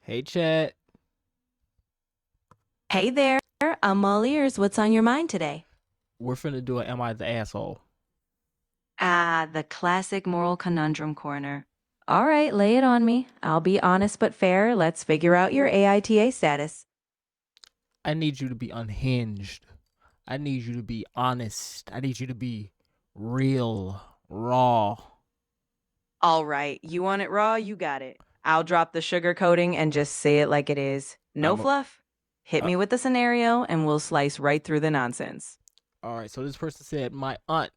Hey, Chat. Hey there, I'm all ears. What's on your mind today? We're finna do a Am I the Asshole? Ah, the classic moral conundrum corner. All right, lay it on me. I'll be honest but fair. Let's figure out your AITA status. I need you to be unhinged. I need you to be honest. I need you to be real, raw. All right, you want it raw? You got it. I'll drop the sugar coating and just say it like it is. No I'm a, fluff. Hit uh, me with the scenario and we'll slice right through the nonsense. all right, so this person said, my aunt,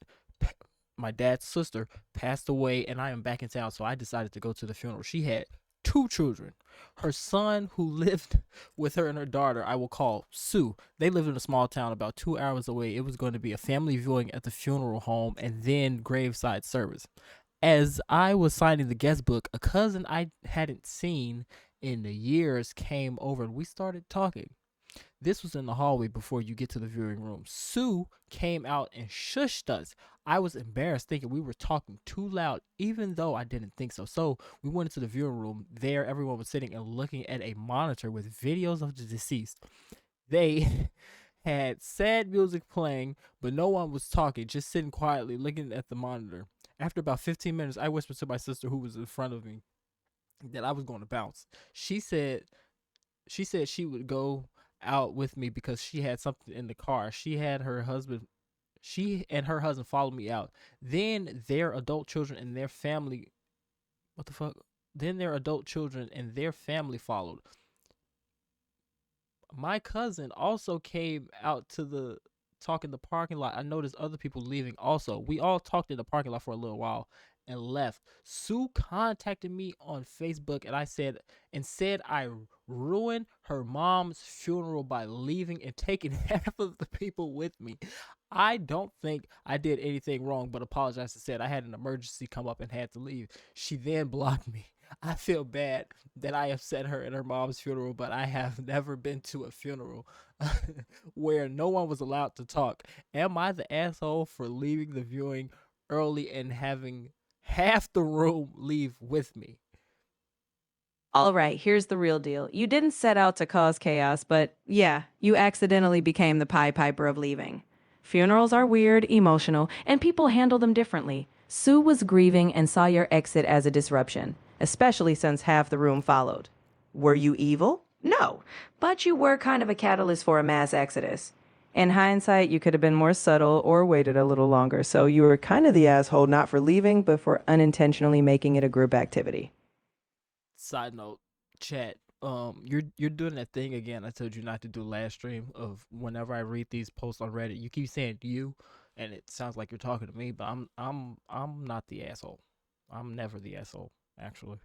my dad's sister, passed away, and I am back in town, so I decided to go to the funeral. She had two children. Her son, who lived with her and her daughter, I will call Sue. They lived in a small town about 2 hours away. It was going to be a family viewing at the funeral home and then graveside service. As I was signing the guest book, a cousin I hadn't seen in the years came over and we started talking. This was in the hallway before you get to the viewing room. Sue came out and shushed us. I was embarrassed thinking we were talking too loud, even though I didn't think so. So we went into the viewing room. There, everyone was sitting and looking at a monitor with videos of the deceased. They had sad music playing, but no one was talking, just sitting quietly looking at the monitor. After about 15 minutes, I whispered to my sister, who was in front of me, that I was going to bounce. She said she would go out with me because she had something in the car. She and her husband followed me out. Then their adult children and their family what the fuck? Then their adult children and their family followed. My cousin also came out to the talk in the parking lot. I noticed other people leaving also. We all talked in the parking lot for a little while and left. Sue contacted me on Facebook and said I ruined her mom's funeral by leaving and taking half of the people with me. I don't think I did anything wrong, but apologized and said I had an emergency come up and had to leave. She then blocked me. I feel bad that I upset her at her mom's funeral, but I have never been to a funeral where no one was allowed to talk. Am I the asshole for leaving the viewing early and having half the room leave with me? All right, here's the real deal. You didn't set out to cause chaos, but yeah, you accidentally became the Pied Piper of leaving. Funerals are weird, emotional, and people handle them differently. Sue was grieving and saw your exit as a disruption, especially since half the room followed. Were you evil? No, but you were kind of a catalyst for a mass exodus. In hindsight, you could have been more subtle or waited a little longer, so you were kind of the asshole not for leaving, but for unintentionally making it a group activity. Side note, chat. You're doing that thing again. I told you not to do last stream of whenever I read these posts on Reddit. You keep saying you, and it sounds like you're talking to me, but I'm not the asshole. I'm never the asshole, actually.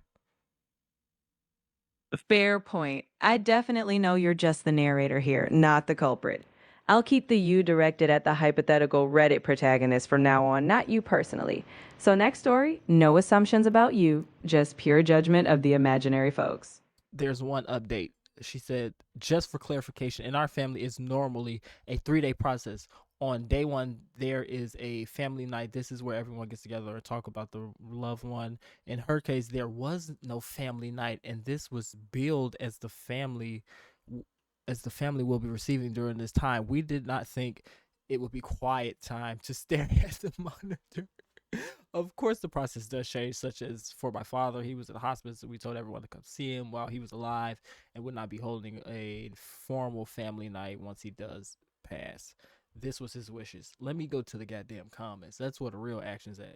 Fair point. I definitely know you're just the narrator here, not the culprit. I'll keep the you directed at the hypothetical Reddit protagonist from now on, not you personally. So, next story, no assumptions about you, just pure judgment of the imaginary folks. There's one update. She said, just for clarification, in our family, it's normally a 3 day process. On day one, there is a family night. This is where everyone gets together and talk about the loved one. In her case, there was no family night, and this was billed as the family will be receiving during this time. We did not think it would be quiet time to stare at the monitor. Of course, the process does change, such as for my father, he was in the hospital, so we told everyone to come see him while he was alive and would not be holding a formal family night once he does pass. This was his wishes. Let me go to the goddamn comments. That's where the real action's at.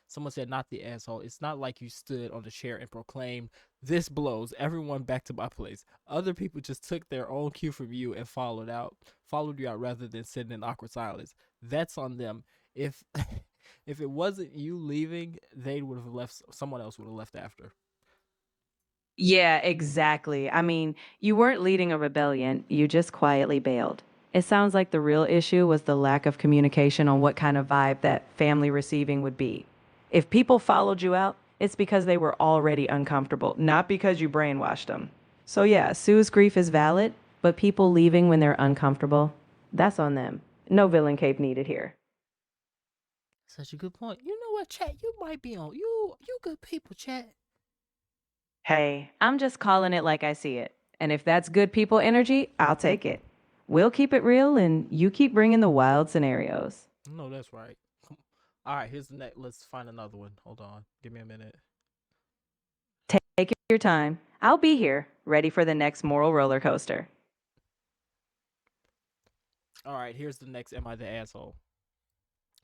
Someone said, not the asshole. It's not like you stood on the chair and proclaimed, this blows, everyone back to my place. Other people just took their own cue from you and followed you out rather than sitting in awkward silence. That's on them. If if it wasn't you leaving, they would have left. Someone else would have left after. Yeah, exactly. I mean, you weren't leading a rebellion, you just quietly bailed. It sounds like the real issue was the lack of communication on what kind of vibe that family receiving would be. If people followed you out, it's because they were already uncomfortable, not because you brainwashed them. So, yeah, Sue's grief is valid, but people leaving when they're uncomfortable, that's on them. No villain cape needed here. Such a good point. You know what, chat? You might be on. You good people, chat. Hey, I'm just calling it like I see it. And if that's good people energy, I'll take it. We'll keep it real and you keep bringing the wild scenarios. No, that's right. All right, here's the next. Let's find another one. Hold on. Give me a minute. Take your time. I'll be here, ready for the next moral roller coaster. All right, here's the next. Am I the asshole?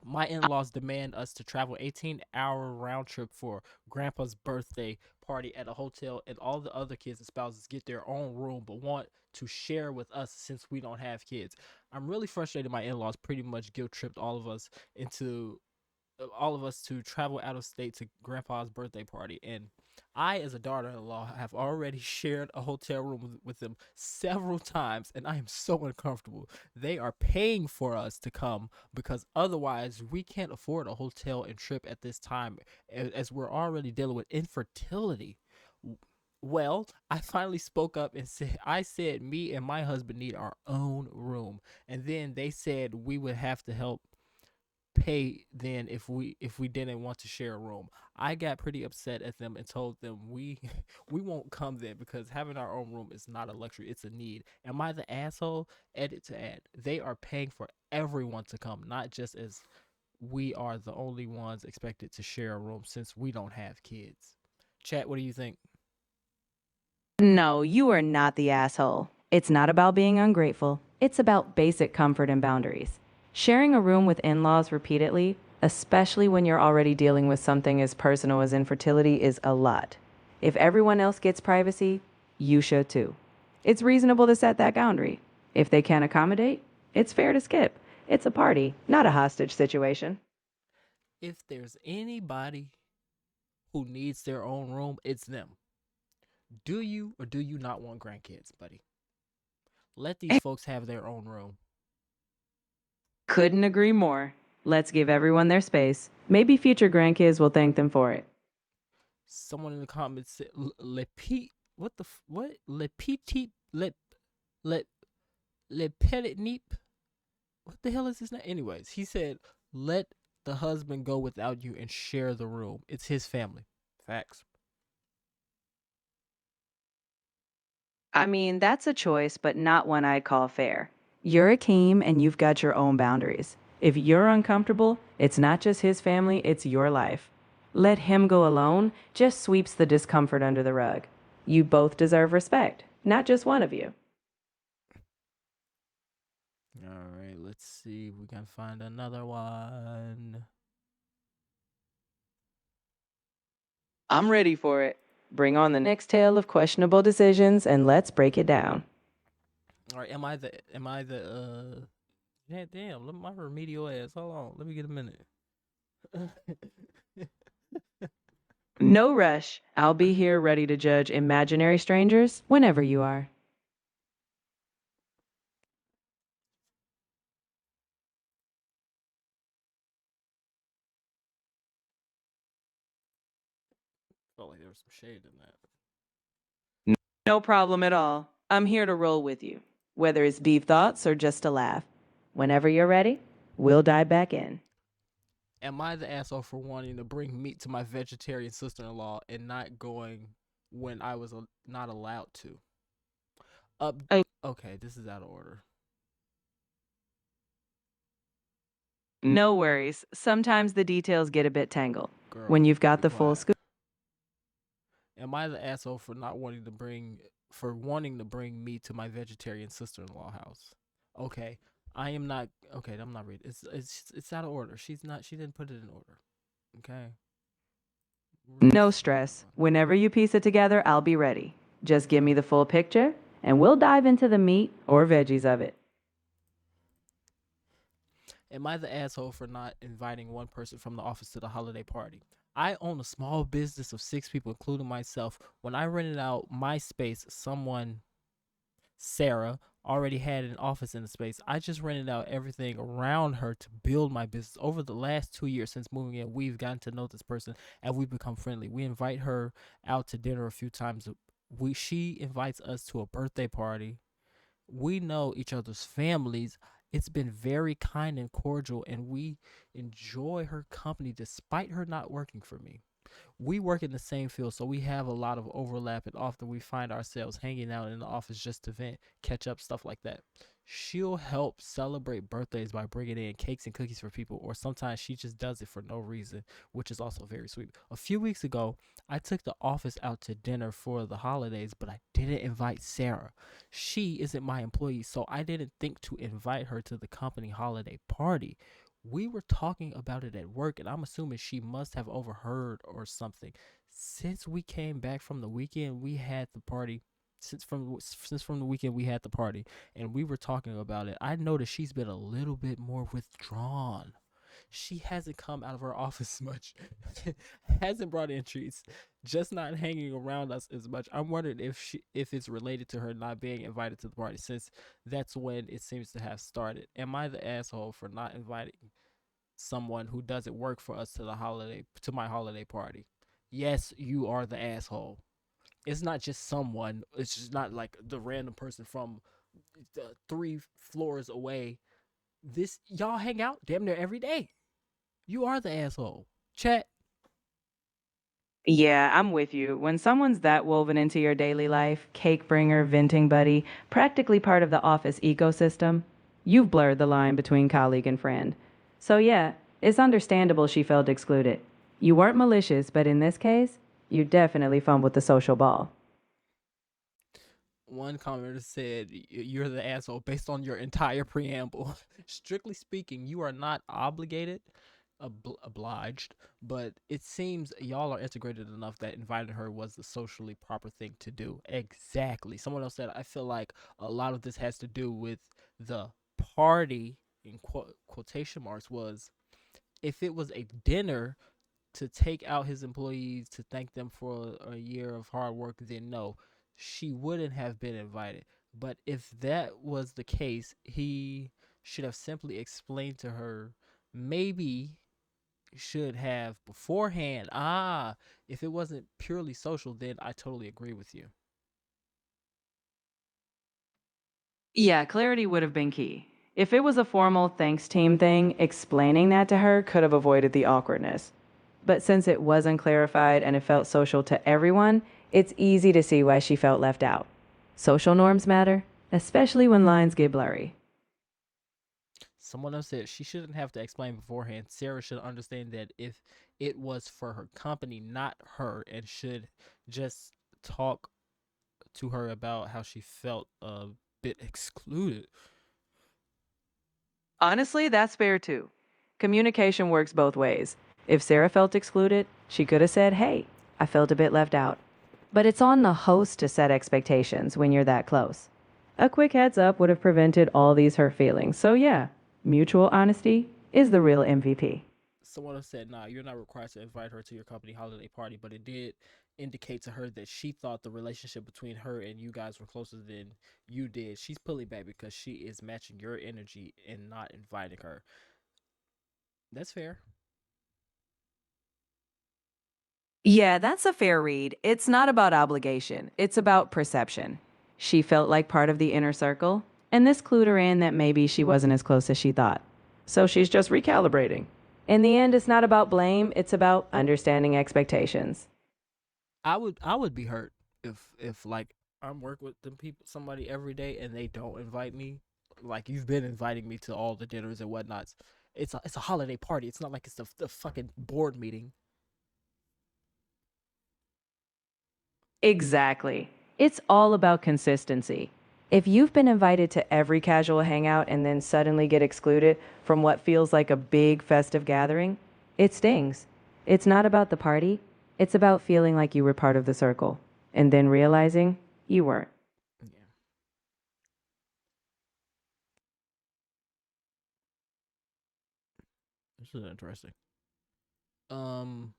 My in-laws demand us to travel 18-hour round trip for grandpa's birthday party at a hotel, and all the other kids and spouses get their own room but want to share with us since we don't have kids. I'm really frustrated. My in-laws pretty much guilt tripped into all of us to travel out of state to grandpa's birthday party, and I, as a daughter-in-law, have already shared a hotel room with them several times, and I am so uncomfortable. They are paying for us to come because otherwise we can't afford a hotel and trip at this time, as we're already dealing with infertility. Well, I finally spoke up and said me and my husband need our own room, and then they said we would have to help pay then if we didn't want to share a room. I got pretty upset at them and told them we we won't come then because having our own room is not a luxury, it's a need. Am I the asshole? Edit to add. They are paying for everyone to come, not just as we are the only ones expected to share a room since we don't have kids. Chat, what do you think? No, you are not the asshole. It's not about being ungrateful. It's about basic comfort and boundaries. Sharing a room with in laws repeatedly, especially when you're already dealing with something as personal as infertility, is a lot. If everyone else gets privacy, you should too. It's reasonable to set that boundary. If they can't accommodate, it's fair to skip. It's a party, not a hostage situation. If there's anybody who needs their own room, it's them. Do you or do you not want grandkids, buddy? Let these folks have their own room. Couldn't agree more. Let's give everyone their space. Maybe future grandkids will thank them for it. Someone in the comments said le pe what what le petit le le petit neep. What the hell is his name? Anyways, he said let the husband go without you and share the room. It's his family. Facts. I mean, that's a choice, but not one I'd call fair. You're a team and you've got your own boundaries. If you're uncomfortable, it's not just his family, it's your life. Let him go alone just sweeps the discomfort under the rug. You both deserve respect, not just one of you. All right, let's see if we can find another one. I'm ready for it. Bring on the next tale of questionable decisions and let's break it down. All right, am I the yeah, damn, look at my remedial ass. Hold on, let me get a minute. No rush. I'll be here ready to judge imaginary strangers whenever you are. Felt like there was some shade in that. No problem at all. I'm here to roll with you, whether it's beef thoughts or just a laugh. Whenever you're ready, we'll dive back in. Am I the asshole for wanting to bring meat to my vegetarian sister-in-law and not going when I was not allowed to? Up. Oh, Okay, this is out of order. no worries. Sometimes the details get a bit tangled. When Girl, you've got be the full quiet. scoop. Am I the asshole for not wanting to bring meat to my vegetarian sister-in-law house? Okay, I am not. Okay, I'm not reading. It's out of order. She didn't put it in order. Okay. Really No fucking stress. funny. Whenever you piece it together, I'll be ready. Just give me the full picture, and we'll dive into the meat or veggies of it. Am I the asshole for not inviting one person from the office to the holiday party? I own a small business of 6 people, including myself. When I rented out my space, someone, Sarah, already had an office in the space. I just rented out everything around her to build my business. Over the last 2 years since moving in, we've gotten to know this person and we've become friendly. We invite her out to dinner a few times. She invites us to a birthday party. We know each other's families. It's been very kind and cordial, and we enjoy her company despite her not working for me. We work in the same field, so we have a lot of overlap, and often we find ourselves hanging out in the office just to vent, catch up, stuff like that. She'll help celebrate birthdays by bringing in cakes and cookies for people, or sometimes she just does it for no reason, which is also very sweet. A few weeks ago, I took the office out to dinner for the holidays, but I didn't invite Sarah. She isn't my employee, so I didn't think to invite her to the company holiday party. We were talking about it at work, and I'm assuming she must have overheard or something. Since we came back from the weekend, we had the party. Since from the weekend we had the party, and we were talking about it. I noticed she's been a little bit more withdrawn. She hasn't come out of her office much, hasn't brought in treats, just not hanging around us as much. I'm wondering if it's related to her not being invited to the party, since that's when it seems to have started. Am I the asshole for not inviting someone who doesn't work for us to my holiday party? Yes, you are the asshole. It's not just someone. It's just not like the random person from the 3 floors away. This y'all hang out damn near every day. You are the asshole. Chat. Yeah, I'm with you. When someone's that woven into your daily life, cake bringer, venting buddy, practically part of the office ecosystem, you've blurred the line between colleague and friend. So, yeah, it's understandable she felt excluded. You weren't malicious, but in this case, you definitely fumbled the social ball. One commenter said, "You're the asshole based on your entire preamble." Strictly speaking, you are not obligated, obliged, but it seems y'all are integrated enough that inviting her was the socially proper thing to do. Exactly. Someone else said, "I feel like a lot of this has to do with the party," in quotation marks, was if it was a dinner to take out his employees to thank them for a year of hard work, then no, she wouldn't have been invited. But if that was the case, he should have simply explained to her, maybe should have beforehand. If it wasn't purely social, then I totally agree with you. Yeah, clarity would have been key. If it was a formal thanks team thing, explaining that to her could have avoided the awkwardness. But since it wasn't clarified and it felt social to everyone, it's easy to see why she felt left out. Social norms matter, especially when lines get blurry. Someone else said she shouldn't have to explain beforehand. Sarah should understand that if it was for her company, not her, and should just talk to her about how she felt a bit excluded. Honestly, that's fair too. Communication works both ways. If Sarah felt excluded, she could have said, "Hey, I felt a bit left out." But it's on the host to set expectations when you're that close. A quick heads up would have prevented all these hurt feelings. So, yeah, mutual honesty is the real MVP. Someone else said, "Nah, you're not required to invite her to your company holiday party," but it did indicate to her that she thought the relationship between her and you guys were closer than you did. She's pulling back because she is matching your energy and not inviting her. That's fair. Yeah, that's a fair read. It's not about obligation, it's about perception. She felt like part of the inner circle, and this clued her in that maybe she wasn't as close as she thought. So she's just recalibrating. In the end, it's not about blame, it's about understanding expectations. I would be hurt if like I'm working with them people somebody every day and they don't invite me. Like you've been inviting me to all the dinners and whatnots. It's a holiday party. It's not like it's the fucking board meeting. Exactly. It's all about consistency. If you've been invited to every casual hangout and then suddenly get excluded from what feels like a big festive gathering, it stings. It's not about the party, it's about feeling like you were part of the circle and then realizing you weren't. Yeah, this is interesting. Um,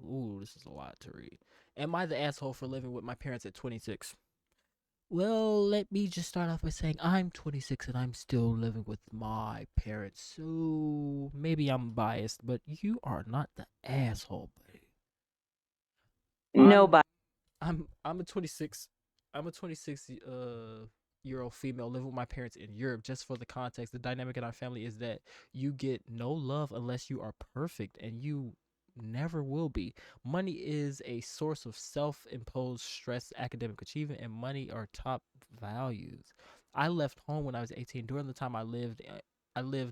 ooh, this is a lot to read. Am I the asshole for living with my parents at 26? Well, let me just start off by saying I'm 26 and I'm still living with my parents. So maybe I'm biased, but you are not the asshole, buddy. I'm Nobody. I'm a 26 I'm a 26 year old female living with my parents in Europe. Just for the context, the dynamic in our family is that you get no love unless you are perfect, and you never will be. Money is a source of self imposed stress, academic achievement, and money are top values. I left home when I was 18. During the time I lived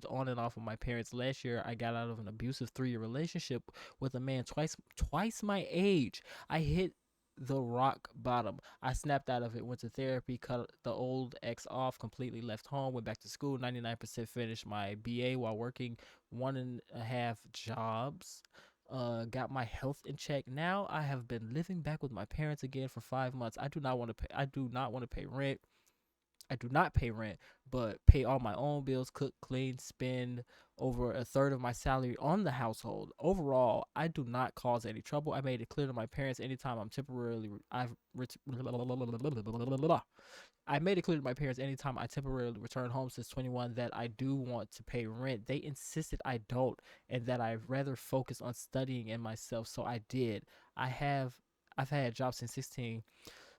on and off with my parents. Last year, I got out of an abusive 3 year relationship with a man twice my age. I hit the rock bottom. I snapped out of it, went to therapy, cut the old ex off, completely left home, went back to school, 99% finished my BA while working 1.5 jobs. Got my health in check. Now I have been living back with my parents again for 5 months. I do not want to pay rent. I do not pay rent, but pay all my own bills, cook, clean, spend over a third of my salary on the household. Overall, I do not cause any trouble. I made it clear to my parents anytime I'm temporarily I've I made it clear to my parents anytime I temporarily return home since 21 that I do want to pay rent. They insisted I don't and that I rather focus on studying and myself, so I did. I have I've had jobs since 16,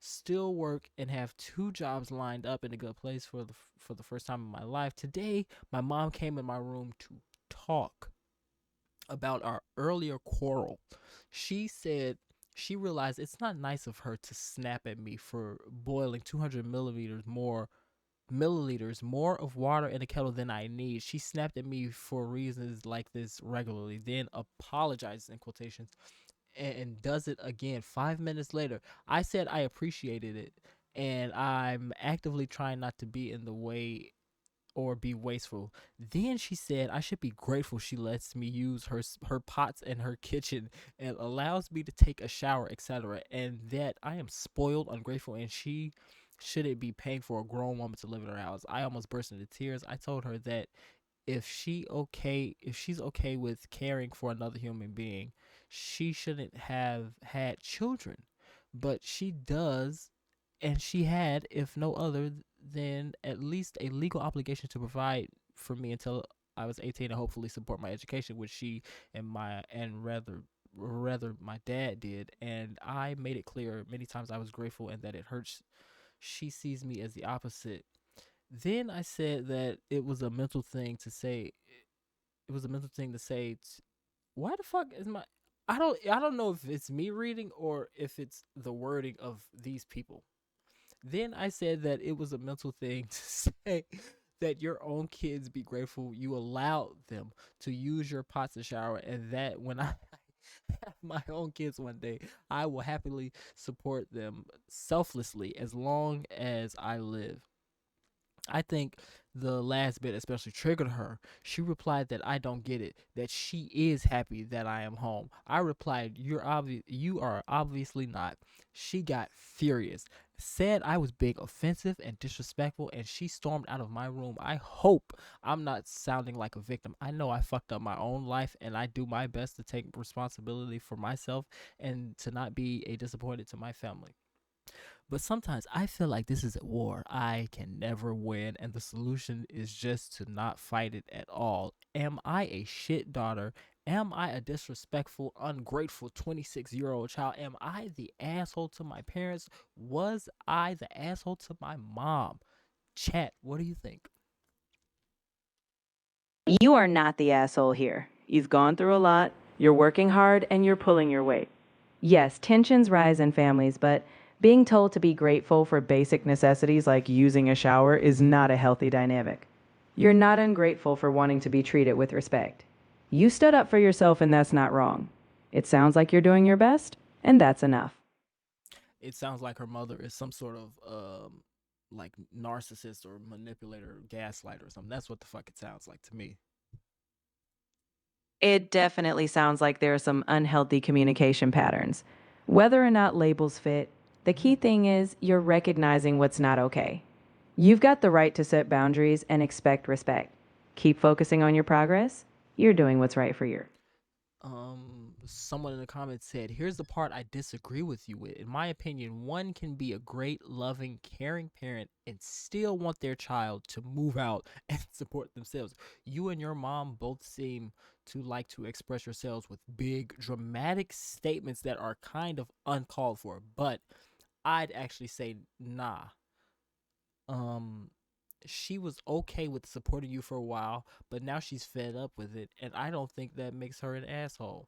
still work and have 2 jobs lined up in a good place for the first time in my life. Today, my mom came in my room to talk about our earlier quarrel. She said she realized it's not nice of her to snap at me for boiling 200 milliliters more of water in a kettle than I need. She snapped at me for reasons like this regularly, then apologizes in quotations and does it again 5 minutes later. I said I appreciated it, and I'm actively trying not to be in the way or be wasteful. Then she said I should be grateful she lets me use her pots in her kitchen and allows me to take a shower, etc. And that I am spoiled, ungrateful, and she shouldn't be paying for a grown woman to live in her house. I almost burst into tears. I told her that if she's okay with caring for another human being, she shouldn't have had children. But she does, and she had, if no other than at least a legal obligation to provide for me until I was 18 and hopefully support my education, which she and rather my dad did. And I made it clear many times I was grateful and that it hurts. She sees me as the opposite. Then I said that it was a mental thing to say. It was a mental thing to say. Why the fuck is my? I don't know if it's me reading or if it's the wording of these people. Then I said that it was a mental thing to say that your own kids be grateful you allowed them to use your pots to shower, and that when I have my own kids one day, I will happily support them selflessly as long as I live. I think the last bit especially triggered her. She replied that I don't get it, that she is happy that I am home. I replied, you are obviously not. She got furious, said I was being offensive and disrespectful, and she stormed out of my room. I hope I'm not sounding like a victim. I know I fucked up my own life, and I do my best to take responsibility for myself and to not be a disappointment to my family. But sometimes I feel like this is a war I can never win, and the solution is just to not fight it at all. Am I a shit daughter? Am I a disrespectful, ungrateful 26-year-old child? Am I the asshole to my parents? Was I the asshole to my mom? Chat, what do you think? You are not the asshole here. You've gone through a lot, you're working hard, and you're pulling your weight. Yes, tensions rise in families, but being told to be grateful for basic necessities like using a shower is not a healthy dynamic. You're not ungrateful for wanting to be treated with respect. You stood up for yourself, and that's not wrong. It sounds like you're doing your best, and that's enough. It sounds like her mother is some sort of like narcissist or manipulator, or gaslighter or something. That's what the fuck it sounds like to me. It definitely sounds like there are some unhealthy communication patterns. Whether or not labels fit, the key thing is you're recognizing what's not okay. You've got the right to set boundaries and expect respect. Keep focusing on your progress. You're doing what's right for you. Someone in the comments said, here's the part I disagree with you with. In my opinion, one can be a great, loving, caring parent and still want their child to move out and support themselves. You and your mom both seem to like to express yourselves with big, dramatic statements that are kind of uncalled for, but I'd actually say, nah. Um, she was okay with supporting you for a while, but now she's fed up with it, and I don't think that makes her an asshole.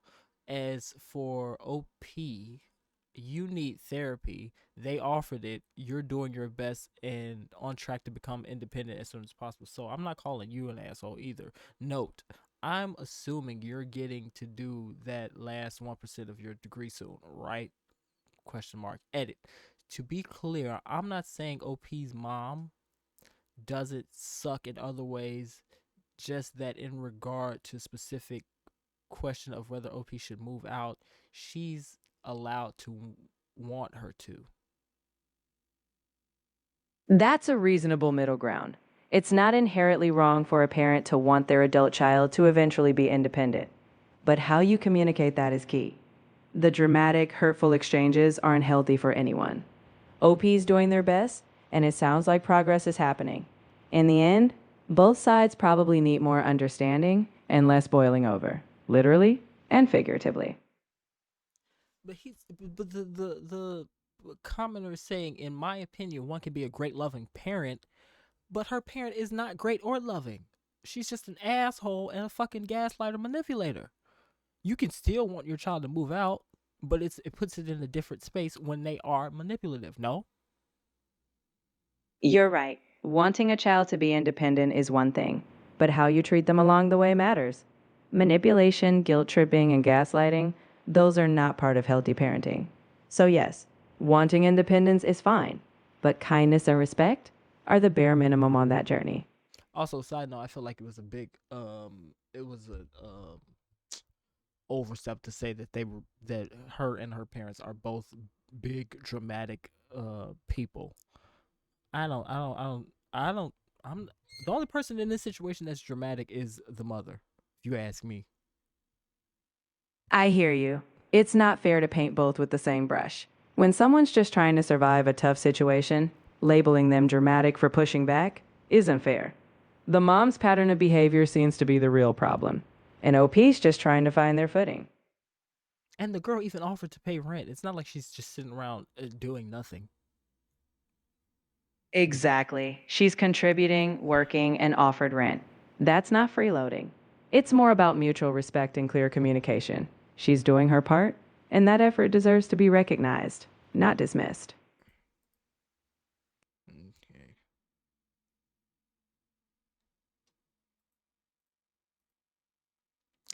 As for OP, you need therapy. They offered it. You're doing your best and on track to become independent as soon as possible. So I'm not calling you an asshole either. Note, I'm assuming you're getting to do that last 1% of your degree soon, right? Question mark. Edit. To be clear, I'm not saying OP's mom doesn't suck in other ways, just that in regard to specific question of whether OP should move out, she's allowed to want her to. That's a reasonable middle ground. It's not inherently wrong for a parent to want their adult child to eventually be independent, but how you communicate that is key. The dramatic, hurtful exchanges aren't healthy for anyone. OP's doing their best, and it sounds like progress is happening. In the end, both sides probably need more understanding and less boiling over, literally and figuratively. But the commenter is saying, in my opinion, one can be a great loving parent, but her parent is not great or loving. She's just an asshole and a fucking gaslighter manipulator. You can still want your child to move out, but it puts it in a different space when they are manipulative. No. You're right. Wanting a child to be independent is one thing, but how you treat them along the way matters. Manipulation, guilt tripping, and gaslighting, those are not part of healthy parenting. So, yes, wanting independence is fine, but kindness and respect are the bare minimum on that journey. Also, side note, I feel like it was a overstep to say that that her and her parents are both big dramatic people. I don't I'm the only person in this situation that's dramatic is the mother, if you ask me. I hear you. It's not fair to paint both with the same brush. When someone's just trying to survive a tough situation, labeling them dramatic for pushing back isn't fair. The mom's pattern of behavior seems to be the real problem, and OP's just trying to find their footing. And the girl even offered to pay rent. It's not like she's just sitting around doing nothing. Exactly. She's contributing, working, and offered rent. That's not freeloading. It's more about mutual respect and clear communication. She's doing her part, and that effort deserves to be recognized, not dismissed. Okay.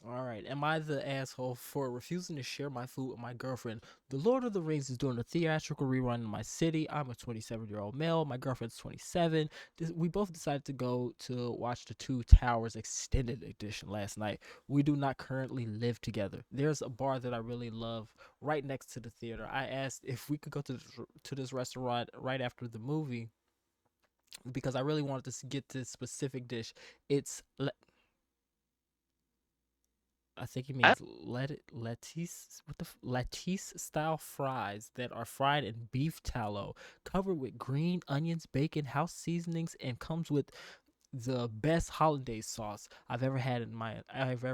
All right. Am I the asshole for refusing to share my food with my girlfriend? The Lord of the Rings is doing a theatrical rerun in my city. I'm a 27-year-old male. My girlfriend's 27. We both decided to go to watch the Two Towers extended edition last night. We do not currently live together. There's a bar that I really love right next to the theater. I asked if we could go to this restaurant right after the movie because I really wanted to get this specific dish. It's I think he means lettuce. What the lettuce style fries that are fried in beef tallow, covered with green onions, bacon, house seasonings, and comes with the best holiday sauce I've ever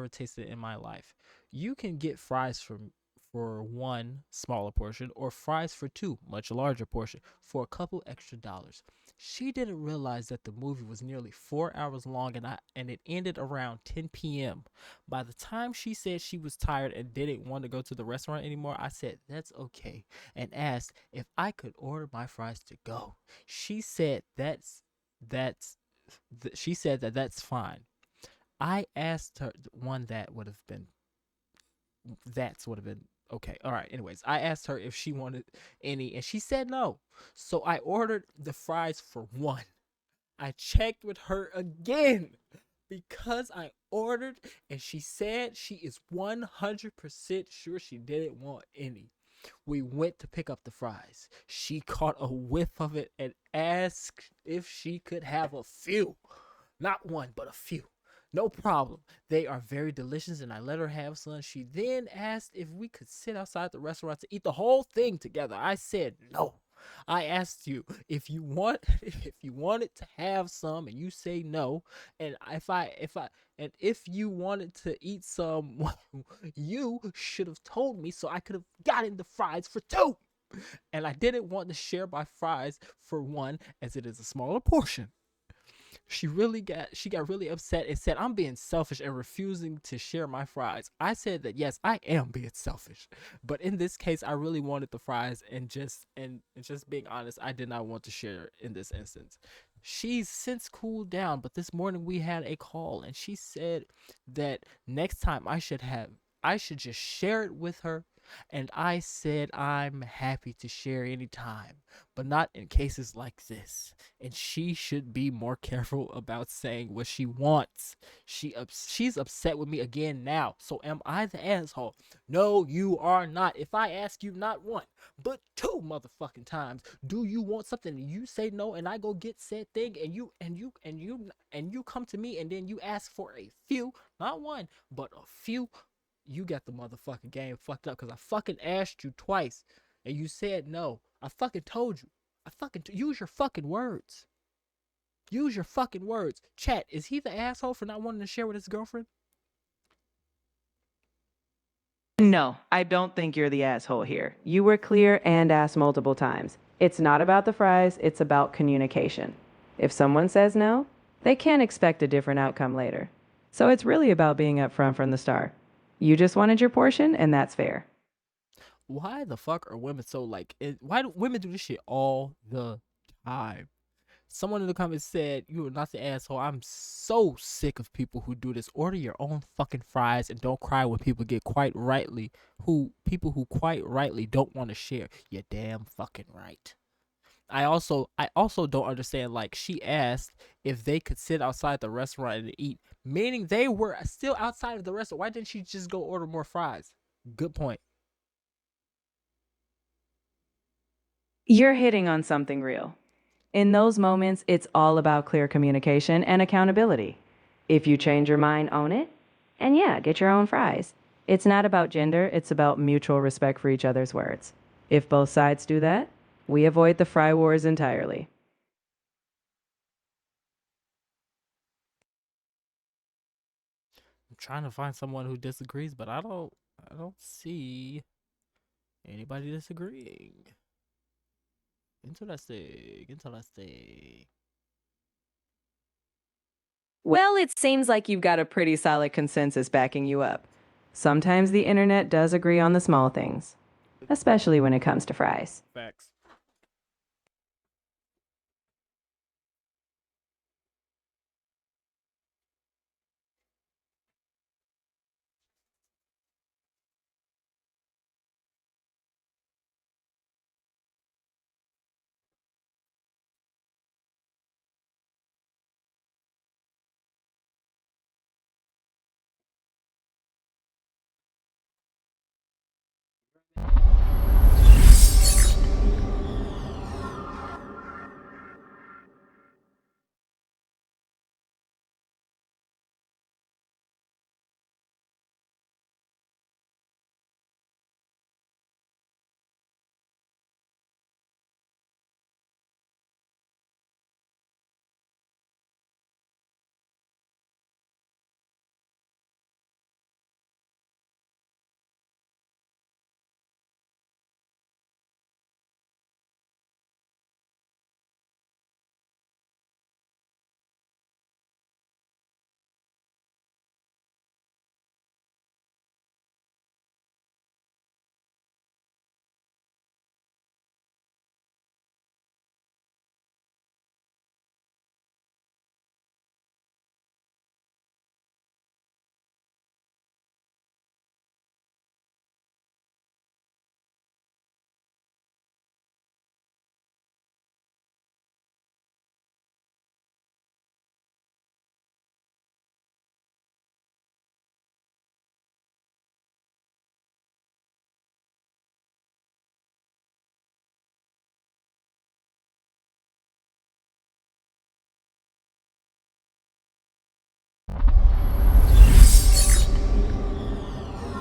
tasted in my life. You can get fries for one smaller portion or fries for two much larger portion for a couple extra dollars. She didn't realize that the movie was nearly 4 hours long and it ended around 10 p.m. By the time she said she was tired and didn't want to go to the restaurant anymore, I said that's okay and asked if I could order my fries to go. She said that's she said that that's fine. I asked her one that would have been okay. All right. Anyways, I asked her if she wanted any, and she said no. So I ordered the fries for one. I checked with her again because I ordered, and she said she is 100% sure she didn't want any. We went to pick up the fries. She caught a whiff of it and asked if she could have a few. Not one, but a few. No problem. They are very delicious, and I let her have some. She then asked if we could sit outside the restaurant to eat the whole thing together. I said no. I asked you if you want if you wanted to have some and you say no, and if you wanted to eat some, you should have told me so I could have gotten the fries for two. And I didn't want to share my fries for one as it is a smaller portion. She got really upset and said I'm being selfish and refusing to share my fries. I said that yes, I am being selfish, but in this case, I really wanted the fries, and just being honest, I did not want to share in this instance. She's since cooled down, but this morning we had a call, and she said that next time I should just share it with her, and I said I'm happy to share anytime, but not in cases like this, and she should be more careful about saying what she wants. She's upset with me again now. So am I the asshole? No, you are not. If I ask you not one, but two motherfucking times, do you want something and you say no and I go get said thing and you come to me and then you ask for a few, not one, but a few, you got the motherfucking game fucked up because I fucking asked you twice and you said no. I fucking told you. Use your fucking words. Use your fucking words. Chat, is he the asshole for not wanting to share with his girlfriend? No, I don't think you're the asshole here. You were clear and asked multiple times. It's not about the fries, it's about communication. If someone says no, they can't expect a different outcome later. So it's really about being upfront from the start. You just wanted your portion, and that's fair. Why the fuck are women so like why do women do this shit all the time? Someone in the comments said, "You are not the asshole." I'm so sick of people who do this. Order your own fucking fries and don't cry when people get quite rightly don't want to share. You're damn fucking right. I also don't understand. Like, she asked if they could sit outside the restaurant and eat, meaning they were still outside of the restaurant. Why didn't she just go order more fries? Good point. You're hitting on something real. In those moments, it's all about clear communication and accountability. If you change your mind, own it. And yeah, get your own fries. It's not about gender, it's about mutual respect for each other's words. If both sides do that, we avoid the fry wars entirely. I'm trying to find someone who disagrees, but I don't see anybody disagreeing. Interesting. Interesting. Well, it seems like you've got a pretty solid consensus backing you up. Sometimes the internet does agree on the small things, especially when it comes to fries. Facts.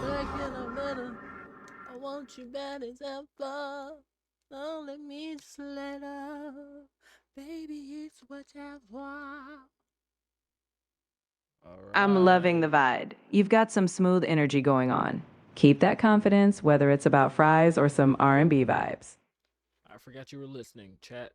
Back in a minute. I want you bad as ever. Don't let me just let up. Baby, it's whatever. All I'm loving the right. vibe. You've got some smooth energy going on. Keep that confidence, whether it's about fries or some R&B vibes. I forgot you were listening, chat.